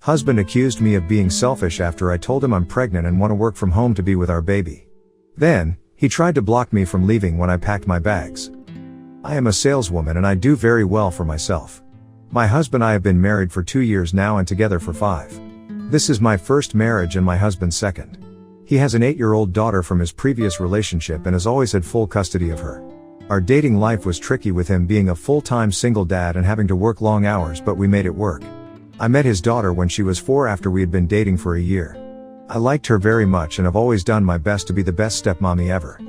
Husband accused me of being selfish after I told him I'm pregnant and want to work from home to be with our baby. Then, he tried to block me from leaving when I packed my bags. I am a saleswoman and I do very well for myself. My husband and I have been married for 2 years now and together for 5. This is my first marriage and my husband's second. He has an 8-year-old daughter from his previous relationship and has always had full custody of her. Our dating life was tricky with him being a full-time single dad and having to work long hours, but we made it work. I met his daughter when she was 4 after we had been dating for a year. I liked her very much and have always done my best to be the best stepmommy ever.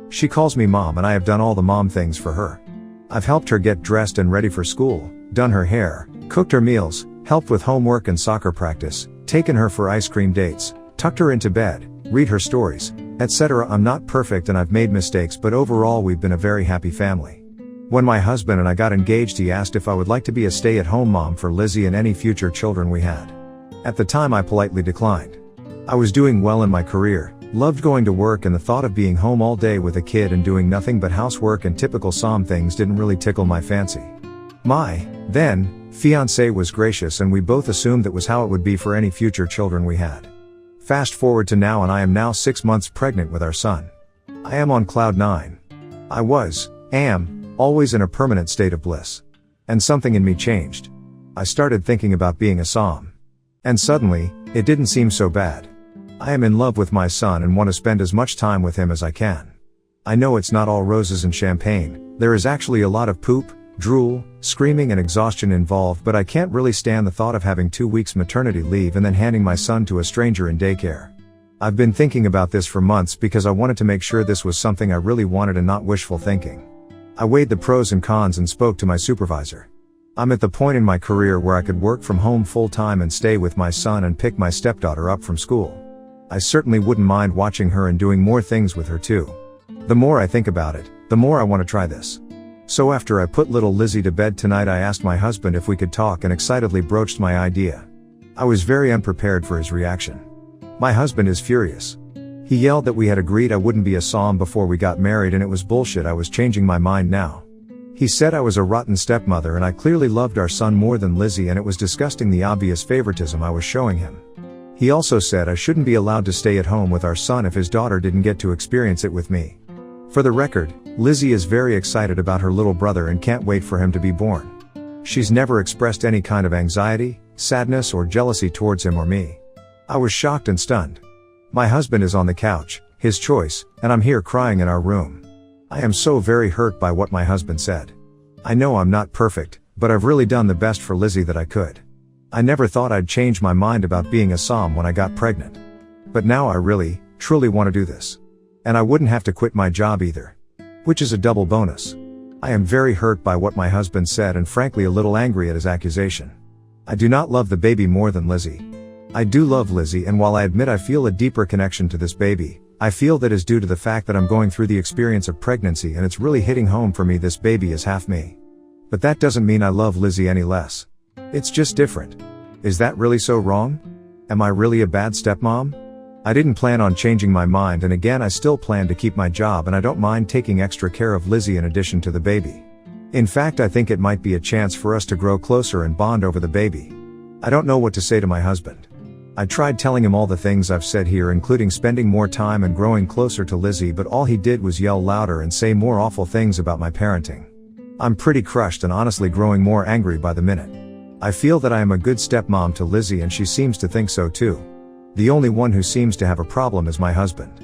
She calls me mom and I have done all the mom things for her. I've helped her get dressed and ready for school, done her hair, cooked her meals, helped with homework and soccer practice, taken her for ice cream dates, tucked her into bed, read her stories, etc. I'm not perfect and I've made mistakes, but overall we've been a very happy family. When my husband and I got engaged, he asked if I would like to be a stay-at-home mom for Lizzie and any future children we had. At the time I politely declined. I was doing well in my career, loved going to work, and the thought of being home all day with a kid and doing nothing but housework and typical Som things didn't really tickle my fancy. My, then, fiancé was gracious and we both assumed that was how it would be for any future children we had. Fast forward to now and I am now 6 months pregnant with our son. I am on cloud 9. I am, always in a permanent state of bliss. And something in me changed. I started thinking about being a Som. And suddenly, it didn't seem so bad. I am in love with my son and want to spend as much time with him as I can. I know it's not all roses and champagne, there is actually a lot of poop, drool, screaming and exhaustion involved, but I can't really stand the thought of having 2 weeks maternity leave and then handing my son to a stranger in daycare. I've been thinking about this for months because I wanted to make sure this was something I really wanted and not wishful thinking. I weighed the pros and cons and spoke to my supervisor. I'm at the point in my career where I could work from home full-time and stay with my son and pick my stepdaughter up from school. I certainly wouldn't mind watching her and doing more things with her too. The more I think about it, the more I want to try this. So after I put little Lizzie to bed tonight, I asked my husband if we could talk and excitedly broached my idea. I was very unprepared for his reaction. My husband is furious. He yelled that we had agreed I wouldn't be a Som before we got married and it was bullshit. I was changing my mind now. He said I was a rotten stepmother and I clearly loved our son more than Lizzie, and it was disgusting the obvious favoritism I was showing him. He also said I shouldn't be allowed to stay at home with our son if his daughter didn't get to experience it with me. For the record, Lizzie is very excited about her little brother and can't wait for him to be born. She's never expressed any kind of anxiety, sadness or jealousy towards him or me. I was shocked and stunned. My husband is on the couch, his choice, and I'm here crying in our room. I am so very hurt by what my husband said. I know I'm not perfect, but I've really done the best for Lizzie that I could. I never thought I'd change my mind about being a Som when I got pregnant. But now I really, truly want to do this. And I wouldn't have to quit my job either. Which is a double bonus. I am very hurt by what my husband said and frankly a little angry at his accusation. I do not love the baby more than Lizzie. I do love Lizzie, and while I admit I feel a deeper connection to this baby, I feel that is due to the fact that I'm going through the experience of pregnancy and it's really hitting home for me. This baby is half me. But that doesn't mean I love Lizzie any less. It's just different. Is that really so wrong? Am I really a bad stepmom? I didn't plan on changing my mind, and again I still plan to keep my job and I don't mind taking extra care of Lizzie in addition to the baby. In fact, I think it might be a chance for us to grow closer and bond over the baby. I don't know what to say to my husband. I tried telling him all the things I've said here, including spending more time and growing closer to Lizzie, but all he did was yell louder and say more awful things about my parenting. I'm pretty crushed and honestly growing more angry by the minute. I feel that I am a good stepmom to Lizzie and she seems to think so too. The only one who seems to have a problem is my husband.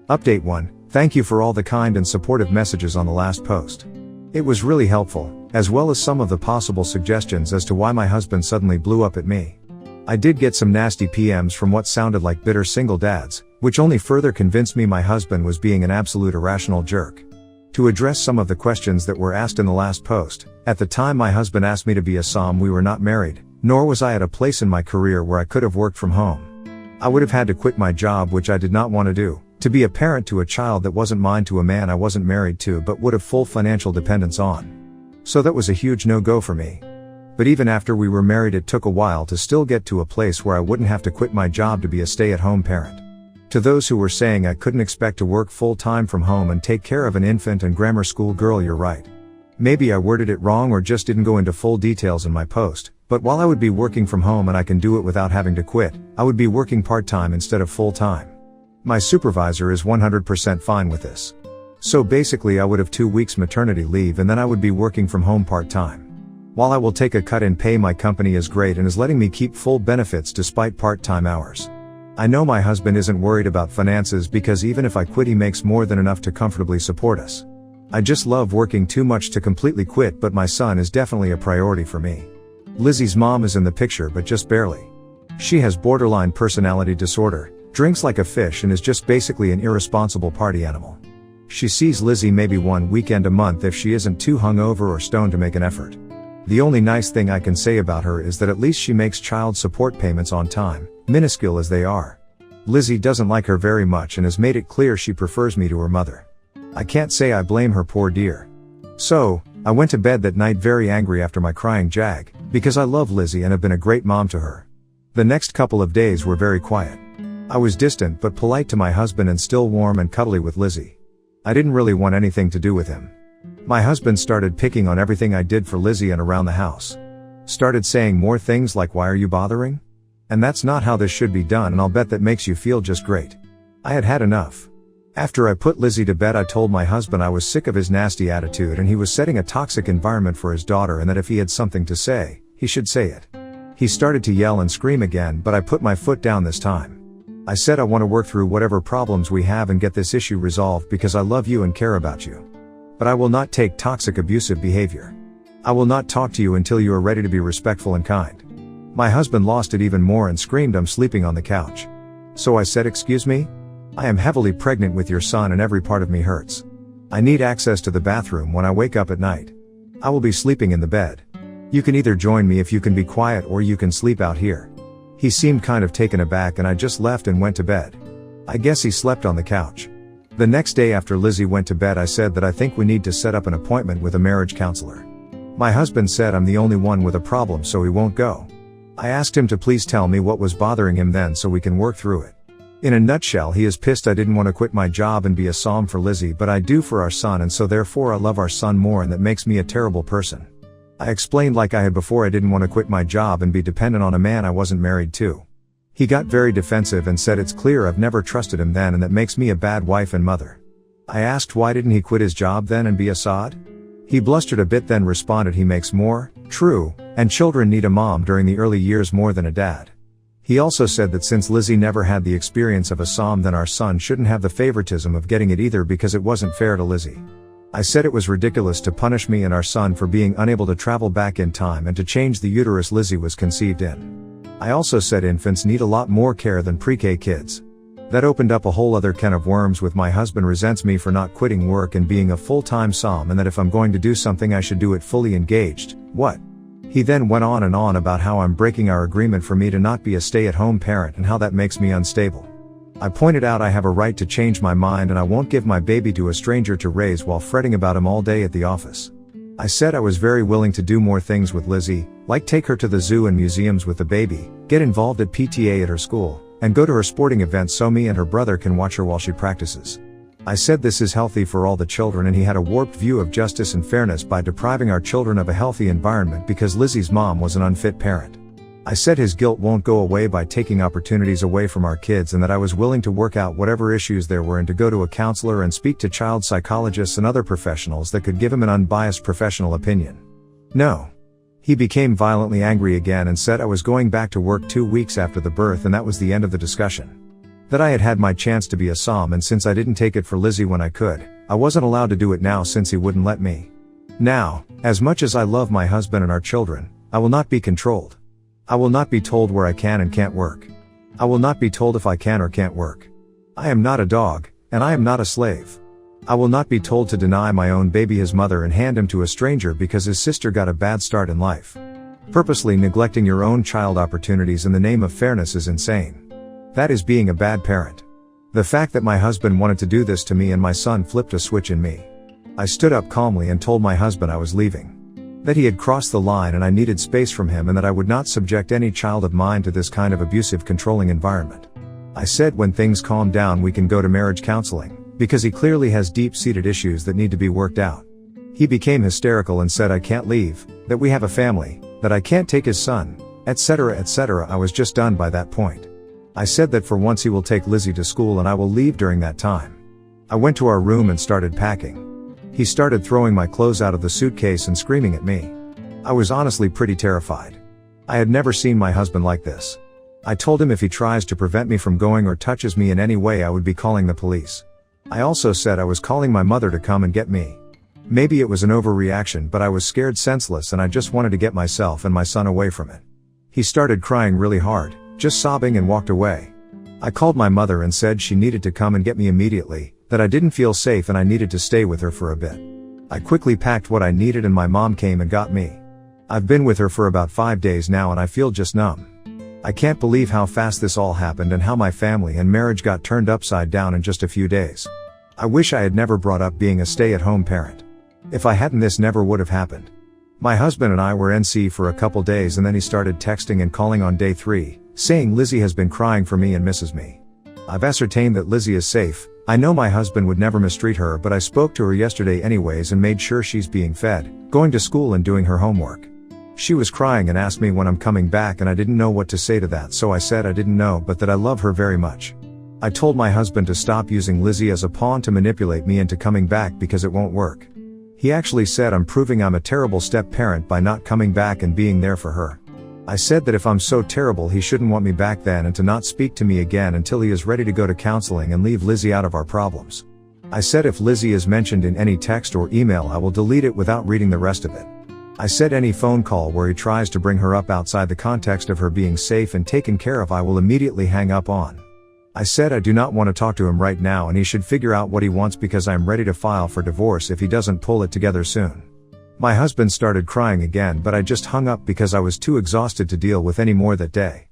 Update 1. Thank you for all the kind and supportive messages on the last post. It was really helpful, as well as some of the possible suggestions as to why my husband suddenly blew up at me. I did get some nasty PMs from what sounded like bitter single dads, which only further convinced me my husband was being an absolute irrational jerk. To address some of the questions that were asked in the last post, at the time my husband asked me to be a Som, we were not married, nor was I at a place in my career where I could have worked from home. I would have had to quit my job, which I did not want to do, to be a parent to a child that wasn't mine to a man I wasn't married to but would have full financial dependence on. So that was a huge no-go for me. But even after we were married, it took a while to still get to a place where I wouldn't have to quit my job to be a stay-at-home parent. To those who were saying I couldn't expect to work full-time from home and take care of an infant and grammar school girl, you're right. Maybe I worded it wrong or just didn't go into full details in my post, But while I would be working from home and I can do it without having to quit, I would be working part-time instead of full-time. My supervisor is 100% fine with this. So basically I would have 2 weeks maternity leave and then I would be working from home part-time. While I will take a cut in pay, my company is great and is letting me keep full benefits despite part-time hours. I know my husband isn't worried about finances because even if I quit he makes more than enough to comfortably support us. I just love working too much to completely quit, but my son is definitely a priority for me. Lizzie's mom is in the picture but just barely. She has borderline personality disorder, drinks like a fish and is just basically an irresponsible party animal. She sees Lizzie maybe one weekend a month if she isn't too hungover or stoned to make an effort. The only nice thing I can say about her is that at least she makes child support payments on time, minuscule as they are. Lizzie doesn't like her very much and has made it clear she prefers me to her mother. I can't say I blame her, poor dear. So, I went to bed that night very angry after my crying jag, because I love Lizzie and have been a great mom to her. The next couple of days were very quiet. I was distant but polite to my husband and still warm and cuddly with Lizzie. I didn't really want anything to do with him. My husband started picking on everything I did for Lizzie and around the house. Started saying more things like, "Why are you bothering? And that's not how this should be done, and I'll bet that makes you feel just great." I had had enough. After I put Lizzie to bed I told my husband I was sick of his nasty attitude and he was setting a toxic environment for his daughter, and that if he had something to say, he should say it. He started to yell and scream again, but I put my foot down this time. I said I want to work through whatever problems we have and get this issue resolved because I love you and care about you. But I will not take toxic abusive behavior. I will not talk to you until you are ready to be respectful and kind. My husband lost it even more and screamed, "I'm sleeping on the couch." So I said, "Excuse me? I am heavily pregnant with your son and every part of me hurts. I need access to the bathroom when I wake up at night. I will be sleeping in the bed. You can either join me if you can be quiet, or you can sleep out here." He seemed kind of taken aback and I just left and went to bed. I guess he slept on the couch. The next day after Lizzie went to bed I said that I think we need to set up an appointment with a marriage counselor. My husband said I'm the only one with a problem so he won't go. I asked him to please tell me what was bothering him then so we can work through it. In a nutshell, he is pissed I didn't want to quit my job and be a som for Lizzie, but I do for our son, and so therefore I love our son more, and that makes me a terrible person. I explained like I had before I didn't want to quit my job and be dependent on a man I wasn't married to. He got very defensive and said it's clear I've never trusted him then and that makes me a bad wife and mother. I asked why didn't he quit his job then and be a sod? He blustered a bit then responded he makes more, true, and children need a mom during the early years more than a dad. He also said that since Lizzie never had the experience of a som then our son shouldn't have the favoritism of getting it either because it wasn't fair to Lizzie. I said it was ridiculous to punish me and our son for being unable to travel back in time and to change the uterus Lizzie was conceived in. I also said infants need a lot more care than pre-K kids. That opened up a whole other can of worms with my husband resents me for not quitting work and being a full-time som, and that if I'm going to do something I should do it fully engaged. What? He then went on and on about how I'm breaking our agreement for me to not be a stay-at-home parent and how that makes me unstable. I pointed out I have a right to change my mind and I won't give my baby to a stranger to raise while fretting about him all day at the office. I said I was very willing to do more things with Lizzie, like take her to the zoo and museums with the baby, get involved at PTA at her school, and go to her sporting events so me and her brother can watch her while she practices. I said this is healthy for all the children, and he had a warped view of justice and fairness by depriving our children of a healthy environment because Lizzie's mom was an unfit parent. I said his guilt won't go away by taking opportunities away from our kids, and that I was willing to work out whatever issues there were and to go to a counselor and speak to child psychologists and other professionals that could give him an unbiased professional opinion. No. He became violently angry again and said I was going back to work 2 weeks after the birth, and that was the end of the discussion. That I had had my chance to be a som, and since I didn't take it for Lizzie when I could, I wasn't allowed to do it now since he wouldn't let me. Now, as much as I love my husband and our children, I will not be controlled. I will not be told where I can and can't work. I will not be told if I can or can't work. I am not a dog, and I am not a slave. I will not be told to deny my own baby his mother and hand him to a stranger because his sister got a bad start in life. Purposely neglecting your own child opportunities in the name of fairness is insane. That is being a bad parent. The fact that my husband wanted to do this to me and my son flipped a switch in me. I stood up calmly and told my husband I was leaving. That he had crossed the line and I needed space from him, and that I would not subject any child of mine to this kind of abusive, controlling environment. I said when things calm down we can go to marriage counseling, because he clearly has deep-seated issues that need to be worked out. He became hysterical and said I can't leave, that we have a family, that I can't take his son, etc., etc. I was just done by that point. I said that for once he will take Lizzie to school and I will leave during that time. I went to our room and started packing. He started throwing my clothes out of the suitcase and screaming at me. I was honestly pretty terrified. I had never seen my husband like this. I told him if he tries to prevent me from going or touches me in any way I would be calling the police. I also said I was calling my mother to come and get me. Maybe it was an overreaction, but I was scared senseless and I just wanted to get myself and my son away from it. He started crying really hard, just sobbing, and walked away. I called my mother and said she needed to come and get me immediately, that I didn't feel safe and I needed to stay with her for a bit. I quickly packed what I needed and my mom came and got me. I've been with her for about 5 days now and I feel just numb. I can't believe how fast this all happened and how my family and marriage got turned upside down in just a few days. I wish I had never brought up being a stay-at-home parent. If I hadn't, this never would have happened. My husband and I were NC for a couple days and then he started texting and calling on day 3, saying Lizzie has been crying for me and misses me. I've ascertained that Lizzie is safe. I know my husband would never mistreat her, but I spoke to her yesterday anyways and made sure she's being fed, going to school and doing her homework. She was crying and asked me when I'm coming back and I didn't know what to say to that, so I said I didn't know but that I love her very much. I told my husband to stop using Lizzie as a pawn to manipulate me into coming back because it won't work. He actually said I'm proving I'm a terrible step-parent by not coming back and being there for her. I said that if I'm so terrible he shouldn't want me back then and to not speak to me again until he is ready to go to counseling and leave Lizzie out of our problems. I said if Lizzie is mentioned in any text or email I will delete it without reading the rest of it. I said any phone call where he tries to bring her up outside the context of her being safe and taken care of I will immediately hang up on. I said I do not want to talk to him right now and he should figure out what he wants because I am ready to file for divorce if he doesn't pull it together soon. My husband started crying again, but I just hung up because I was too exhausted to deal with any more that day.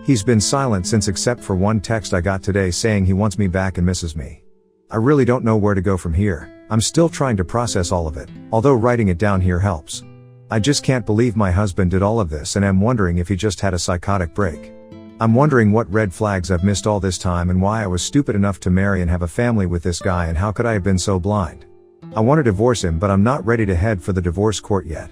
He's been silent since except for one text I got today saying he wants me back and misses me. I really don't know where to go from here. I'm still trying to process all of it, although writing it down here helps. I just can't believe my husband did all of this and am wondering if he just had a psychotic break. I'm wondering what red flags I've missed all this time and why I was stupid enough to marry and have a family with this guy, and how could I have been so blind. I want to divorce him, but I'm not ready to head for the divorce court yet.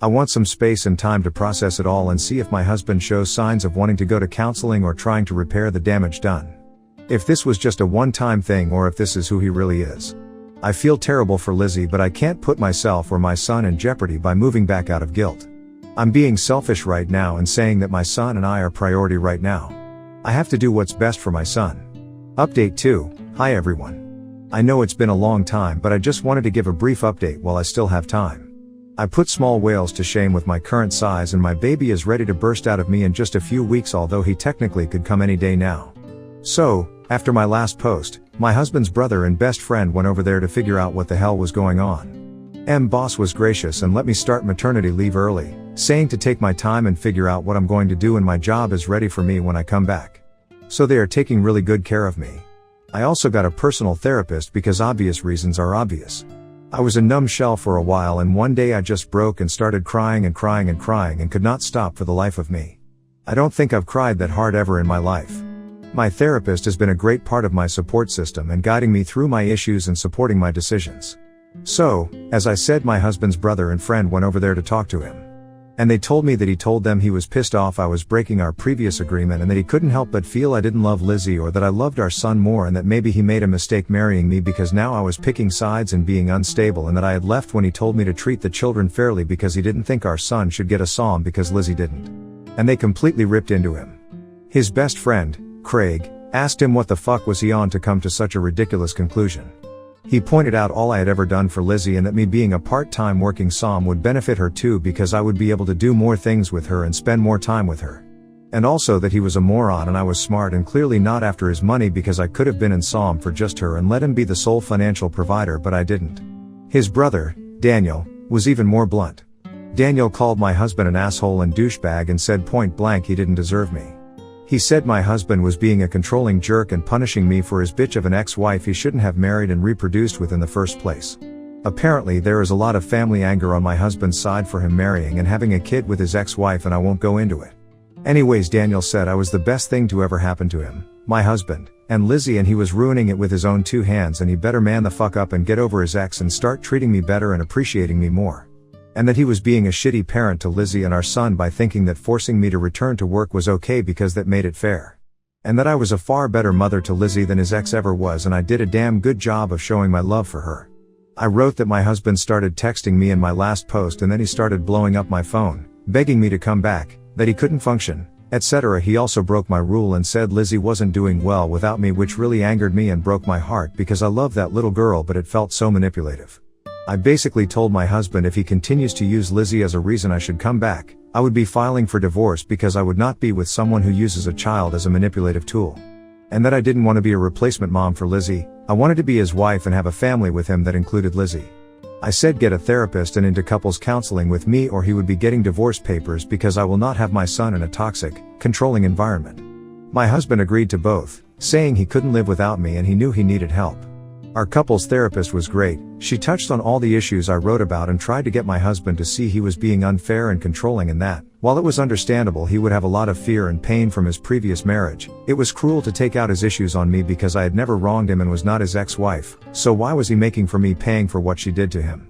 I want some space and time to process it all and see if my husband shows signs of wanting to go to counseling or trying to repair the damage done. If this was just a one-time thing or if this is who he really is. I feel terrible for Lizzie, but I can't put myself or my son in jeopardy by moving back out of guilt. I'm being selfish right now and saying that my son and I are priority right now. I have to do what's best for my son. Update 2. Hi everyone. I know it's been a long time, but I just wanted to give a brief update while I still have time. I put small whales to shame with my current size and my baby is ready to burst out of me in just a few weeks, although he technically could come any day now. So, after my last post, my husband's brother and best friend went over there to figure out what the hell was going on. Boss was gracious and let me start maternity leave early, saying to take my time and figure out what I'm going to do and my job is ready for me when I come back. So they are taking really good care of me. I also got a personal therapist because obvious reasons are obvious. I was a numb shell for a while and one day I just broke and started crying and crying and crying and could not stop for the life of me. I don't think I've cried that hard ever in my life. My therapist has been a great part of my support system and guiding me through my issues and supporting my decisions. So, as I said, my husband's brother and friend went over there to talk to him. And they told me that he told them he was pissed off I was breaking our previous agreement and that he couldn't help but feel I didn't love Lizzie or that I loved our son more, and that maybe he made a mistake marrying me because now I was picking sides and being unstable, and that I had left when he told me to treat the children fairly because he didn't think our son should get a psalm because Lizzie didn't. And they completely ripped into him. His best friend, Craig, asked him what the fuck was he on to come to such a ridiculous conclusion. He pointed out all I had ever done for Lizzie and that me being a part-time working psalm would benefit her too because I would be able to do more things with her and spend more time with her. And also that he was a moron and I was smart and clearly not after his money because I could have been in psalm for just her and let him be the sole financial provider, but I didn't. His brother, Daniel, was even more blunt. Daniel called my husband an asshole and douchebag and said point blank he didn't deserve me. He said my husband was being a controlling jerk and punishing me for his bitch of an ex-wife he shouldn't have married and reproduced with in the first place. Apparently there is a lot of family anger on my husband's side for him marrying and having a kid with his ex-wife, and I won't go into it. Anyways, Daniel said I was the best thing to ever happen to him, my husband, and Lizzie, and he was ruining it with his own 2 hands and he better man the fuck up and get over his ex and start treating me better and appreciating me more. And that he was being a shitty parent to Lizzie and our son by thinking that forcing me to return to work was okay because that made it fair. And that I was a far better mother to Lizzie than his ex ever was, and I did a damn good job of showing my love for her. I wrote that my husband started texting me in my last post, and then he started blowing up my phone, begging me to come back, that he couldn't function, etc. He also broke my rule and said Lizzie wasn't doing well without me, which really angered me and broke my heart because I love that little girl, but it felt so manipulative. I basically told my husband if he continues to use Lizzie as a reason I should come back, I would be filing for divorce because I would not be with someone who uses a child as a manipulative tool. And that I didn't want to be a replacement mom for Lizzie, I wanted to be his wife and have a family with him that included Lizzie. I said get a therapist and into couples counseling with me, or he would be getting divorce papers because I will not have my son in a toxic, controlling environment. My husband agreed to both, saying he couldn't live without me and he knew he needed help. Our couples therapist was great. She touched on all the issues I wrote about and tried to get my husband to see he was being unfair and controlling, and that, while it was understandable he would have a lot of fear and pain from his previous marriage, it was cruel to take out his issues on me because I had never wronged him and was not his ex-wife, so why was he making for me paying for what she did to him?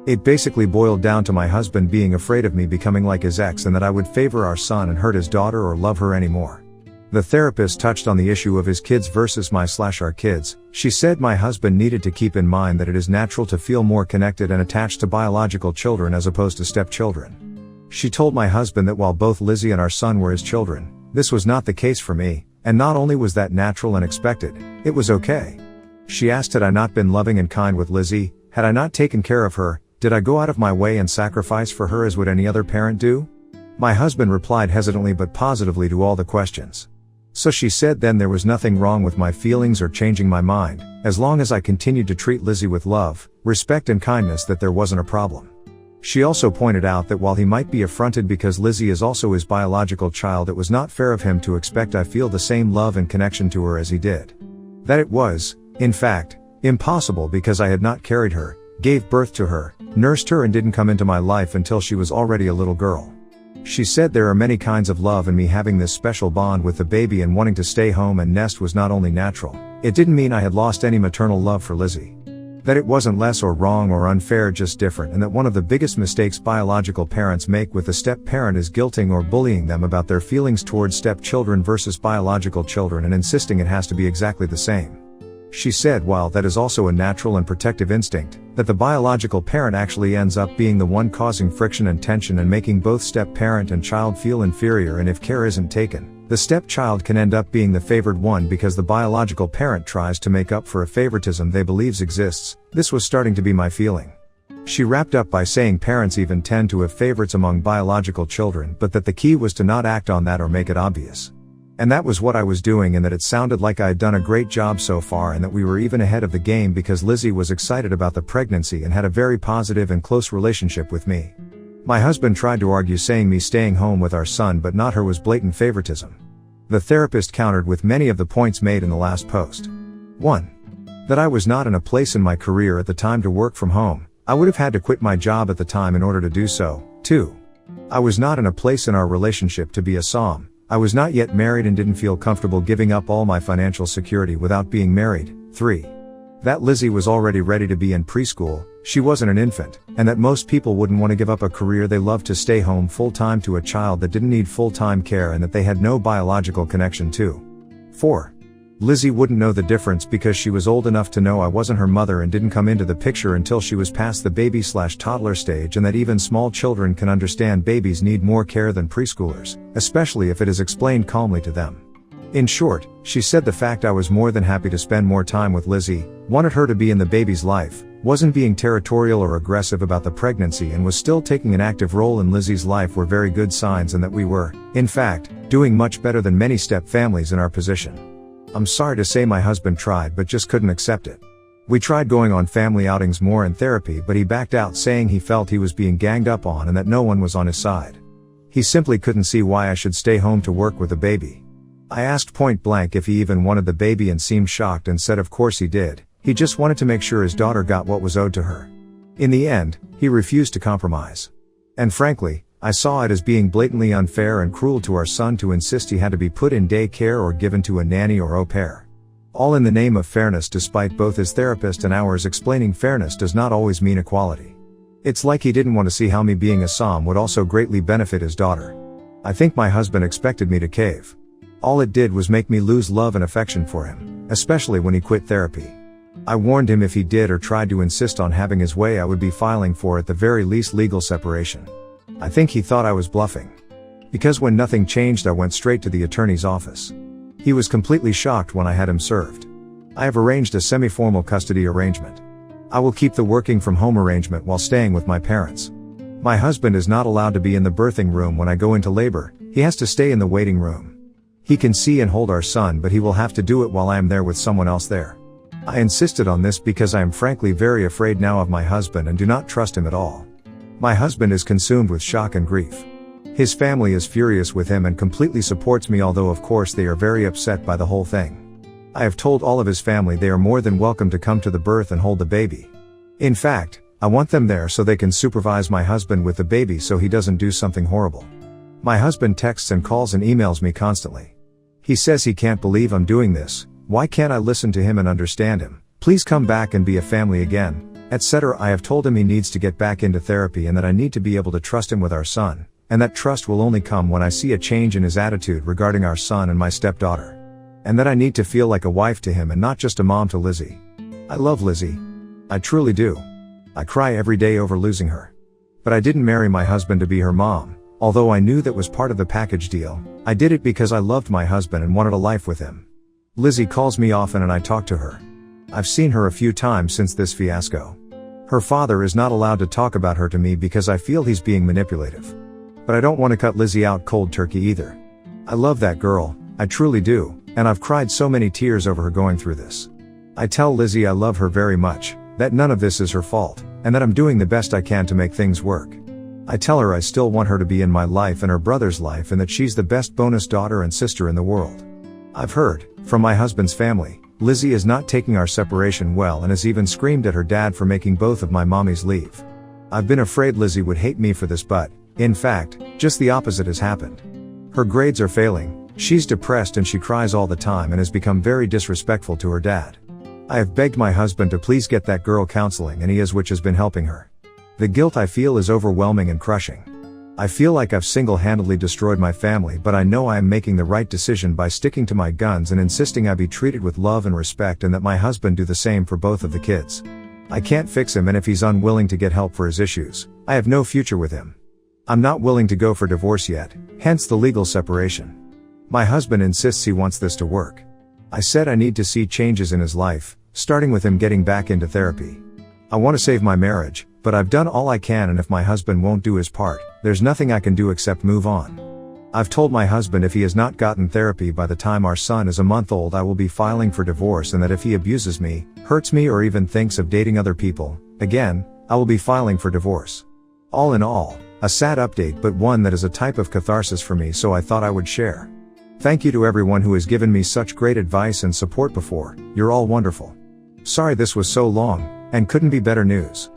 It basically boiled down to my husband being afraid of me becoming like his ex and that I would favor our son and hurt his daughter or love her anymore. The therapist touched on the issue of his kids versus our kids. She said my husband needed to keep in mind that it is natural to feel more connected and attached to biological children as opposed to stepchildren. She told my husband that while both Lizzie and our son were his children, this was not the case for me, and not only was that natural and expected, it was okay. She asked had I not been loving and kind with Lizzie, had I not taken care of her, did I go out of my way and sacrifice for her as would any other parent do? My husband replied hesitantly but positively to all the questions. So she said then there was nothing wrong with my feelings or changing my mind, as long as I continued to treat Lizzie with love, respect and kindness, that there wasn't a problem. She also pointed out that while he might be affronted because Lizzie is also his biological child, it was not fair of him to expect I feel the same love and connection to her as he did. That it was, in fact, impossible because I had not carried her, gave birth to her, nursed her and didn't come into my life until she was already a little girl. She said there are many kinds of love, and me having this special bond with the baby and wanting to stay home and nest was not only natural, it didn't mean I had lost any maternal love for Lizzie. That it wasn't less or wrong or unfair, just different, and that one of the biggest mistakes biological parents make with a step-parent is guilting or bullying them about their feelings towards step-children versus biological children and insisting it has to be exactly the same. She said while that is also a natural and protective instinct, that the biological parent actually ends up being the one causing friction and tension and making both step-parent and child feel inferior, and if care isn't taken, the step-child can end up being the favored one because the biological parent tries to make up for a favoritism they believes exists. This was starting to be my feeling. She wrapped up by saying parents even tend to have favorites among biological children, but that the key was to not act on that or make it obvious. And that was what I was doing, and that it sounded like I had done a great job so far, and that we were even ahead of the game because Lizzie was excited about the pregnancy and had a very positive and close relationship with me. My husband tried to argue saying me staying home with our son but not her was blatant favoritism. The therapist countered with many of the points made in the last post. 1. That I was not in a place in my career at the time to work from home. I would have had to quit my job at the time in order to do so. 2. I was not in a place in our relationship to be a SOM. I was not yet married and didn't feel comfortable giving up all my financial security without being married. 3. That Lizzie was already ready to be in preschool, she wasn't an infant, and that most people wouldn't want to give up a career they loved to stay home full-time to a child that didn't need full-time care and that they had no biological connection to. 4. Lizzie wouldn't know the difference because she was old enough to know I wasn't her mother and didn't come into the picture until she was past the baby/toddler stage, and that even small children can understand babies need more care than preschoolers, especially if it is explained calmly to them. In short, she said the fact I was more than happy to spend more time with Lizzie, wanted her to be in the baby's life, wasn't being territorial or aggressive about the pregnancy and was still taking an active role in Lizzie's life were very good signs, and that we were, in fact, doing much better than many step families in our position. I'm sorry to say my husband tried but just couldn't accept it. We tried going on family outings more in therapy, but he backed out saying he felt he was being ganged up on and that no one was on his side. He simply couldn't see why I should stay home to work with the baby. I asked point blank if he even wanted the baby and seemed shocked and said of course he did, he just wanted to make sure his daughter got what was owed to her. In the end, he refused to compromise. And frankly, I saw it as being blatantly unfair and cruel to our son to insist he had to be put in daycare or given to a nanny or au pair. All in the name of fairness, despite both his therapist and ours explaining fairness does not always mean equality. It's like he didn't want to see how me being a Som would also greatly benefit his daughter. I think my husband expected me to cave. All it did was make me lose love and affection for him, especially when he quit therapy. I warned him if he did or tried to insist on having his way I would be filing for at the very least legal separation. I think he thought I was bluffing. Because when nothing changed I went straight to the attorney's office. He was completely shocked when I had him served. I have arranged a semi-formal custody arrangement. I will keep the working from home arrangement while staying with my parents. My husband is not allowed to be in the birthing room when I go into labor, he has to stay in the waiting room. He can see and hold our son, but he will have to do it while I am there with someone else there. I insisted on this because I am frankly very afraid now of my husband and do not trust him at all. My husband is consumed with shock and grief. His family is furious with him and completely supports me, although of course they are very upset by the whole thing. I have told all of his family they are more than welcome to come to the birth and hold the baby. In fact, I want them there so they can supervise my husband with the baby so he doesn't do something horrible. My husband texts and calls and emails me constantly. He says he can't believe I'm doing this, why can't I listen to him and understand him, please come back and be a family again, etc. I have told him he needs to get back into therapy and that I need to be able to trust him with our son, and that trust will only come when I see a change in his attitude regarding our son and my stepdaughter. And that I need to feel like a wife to him and not just a mom to Lizzie. I love Lizzie. I truly do. I cry every day over losing her. But I didn't marry my husband to be her mom, although I knew that was part of the package deal. I did it because I loved my husband and wanted a life with him. Lizzie calls me often and I talk to her. I've seen her a few times since this fiasco. Her father is not allowed to talk about her to me because I feel he's being manipulative. But I don't want to cut Lizzie out cold turkey either. I love that girl, I truly do, and I've cried so many tears over her going through this. I tell Lizzie I love her very much, that none of this is her fault, and that I'm doing the best I can to make things work. I tell her I still want her to be in my life and her brother's life and that she's the best bonus daughter and sister in the world. I've heard, from my husband's family, Lizzie is not taking our separation well and has even screamed at her dad for making both of my mommies leave. I've been afraid Lizzie would hate me for this, but, in fact, just the opposite has happened. Her grades are failing, she's depressed and she cries all the time and has become very disrespectful to her dad. I have begged my husband to please get that girl counseling and he is, which has been helping her. The guilt I feel is overwhelming and crushing. I feel like I've single-handedly destroyed my family, but I know I am making the right decision by sticking to my guns and insisting I be treated with love and respect and that my husband do the same for both of the kids. I can't fix him, and if he's unwilling to get help for his issues, I have no future with him. I'm not willing to go for divorce yet, hence the legal separation. My husband insists he wants this to work. I said I need to see changes in his life, starting with him getting back into therapy. I want to save my marriage, but I've done all I can, and if my husband won't do his part, there's nothing I can do except move on. I've told my husband if he has not gotten therapy by the time our son is a month old, I will be filing for divorce, and that if he abuses me, hurts me, or even thinks of dating other people, again, I will be filing for divorce. All in all, a sad update, but one that is a type of catharsis for me, so I thought I would share. Thank you to everyone who has given me such great advice and support before, you're all wonderful. Sorry this was so long, and couldn't be better news.